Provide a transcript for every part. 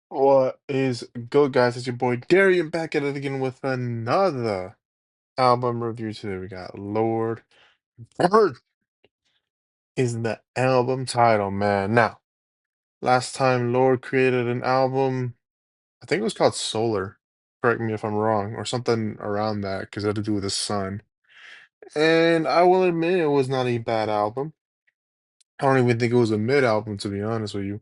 What is good, guys? It's your boy Darian back at it again with another album review. Today we got Lord. Bird is the album title, man. Now, last time Lord created an album, I think it was called Solar. Correct me if I'm wrong, or something around that, because it had to do with the sun. And I will admit it was not a bad album. I don't even think it was a mid album, to be honest with you.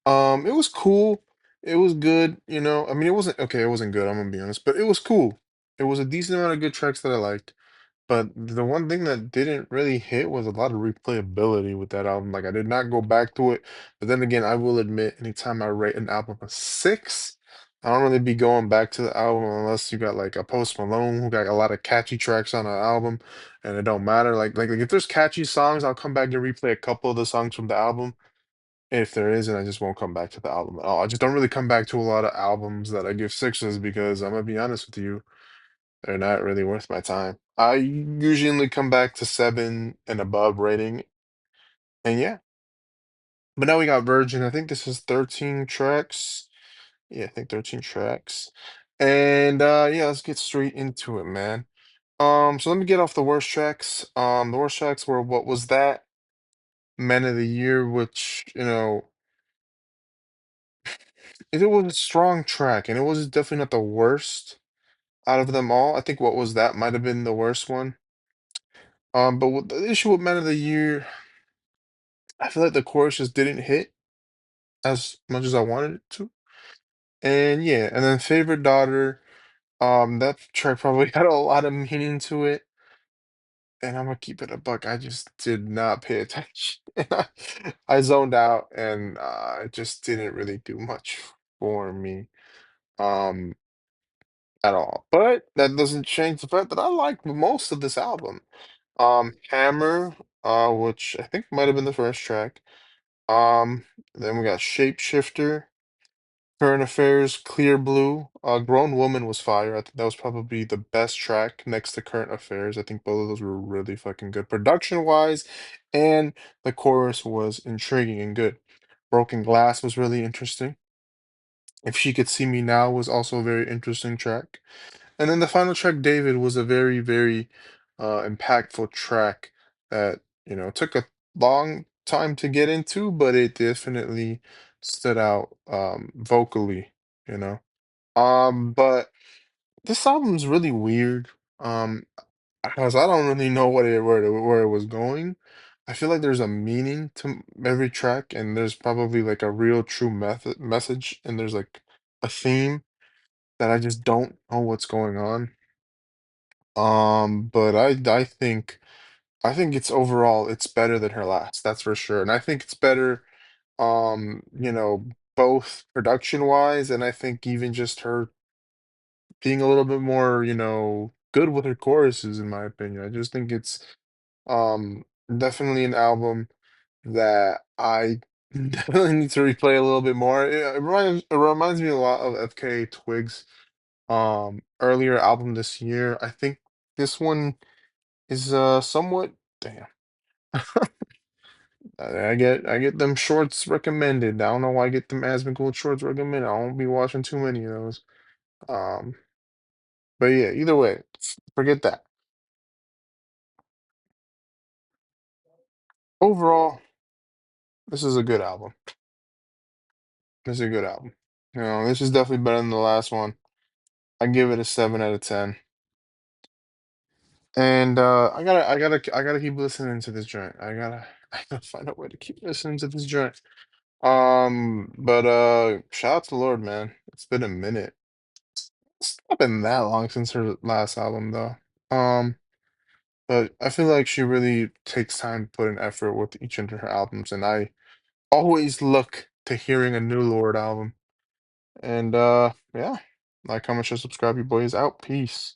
It was cool. It was good, you know. I mean, it wasn't okay, it wasn't good, I'm gonna be honest, but it was cool. It was a decent amount of good tracks that I liked. But the one thing that didn't really hit was a lot of replayability with that album. Like I did not go back to it. But then again, I will admit, anytime I rate an album a six, I don't really be going back to the album unless you got like a Post Malone who got a lot of catchy tracks on an album, and it don't matter. Like if there's catchy songs, I'll come back and replay a couple of the songs from the album. If there isn't, I just won't come back to the album at all. I just don't really come back to a lot of albums that I give sixes because I'm gonna be honest with you, they're not really worth my time. I usually only come back to seven and above rating, and yeah. But now we got Virgin. I think this is 13 tracks. Yeah, I think 13 tracks. And yeah, let's get straight into it, man. So let me get off the worst tracks. The worst tracks were What Was That? Men of the Year, which, it was a strong track, and it was definitely not the worst out of them all. I think What Was That might have been the worst one. But with the issue with Men of the Year, I feel like the chorus just didn't hit as much as I wanted it to. And yeah, and then Favorite Daughter, that track probably had a lot of meaning to it. And I'm gonna keep it a buck. I just did not pay attention. I zoned out, and it just didn't really do much for me. Um, at all. But that doesn't change the fact that I like most of this album. Hammer, which I think might have been the first track. Then we got Shapeshifter, Current Affairs, Clear Blue. Grown Woman was fire. I think that was probably the best track next to Current Affairs. I think both of those were really fucking good production wise, and the chorus was intriguing and good. Broken Glass was really interesting. If She Could See Me Now was also a very interesting track. And then the final track, David, was a very, very impactful track that, took a long time to get into, but it definitely stood out vocally, you know. But this album's really weird. Um, because I don't really know where it was going. I feel like there's a meaning to every track, and there's probably like a real true message, and there's like a theme that I just don't know what's going on. But I think it's overall it's better than her last, that's for sure. And I think it's better, both production wise, and I think even just her being a little bit more, good with her choruses, in my opinion. I just think it's um definitely an album that I definitely need to replay a little bit more. It reminds me a lot of FKA Twigs earlier album this year. I think this one is somewhat damn. I get them shorts recommended. I don't know why I get them Asmongold shorts recommended. I won't be watching too many of those. Um, but yeah, either way, forget that. Overall, this is a good album. This is a good album. This is definitely better than the last one. I give it a 7 out of 10. And I gotta keep listening to this joint. I gotta find a way to keep listening to this joint. But shout out to Lord, man. It's been a minute. It's not been that long since her last album though. But I feel like she really takes time to put an effort with each of her albums, and I always look to hearing a new Lord album. And yeah, like, comment, share, subscribe. Your boy is out. Peace.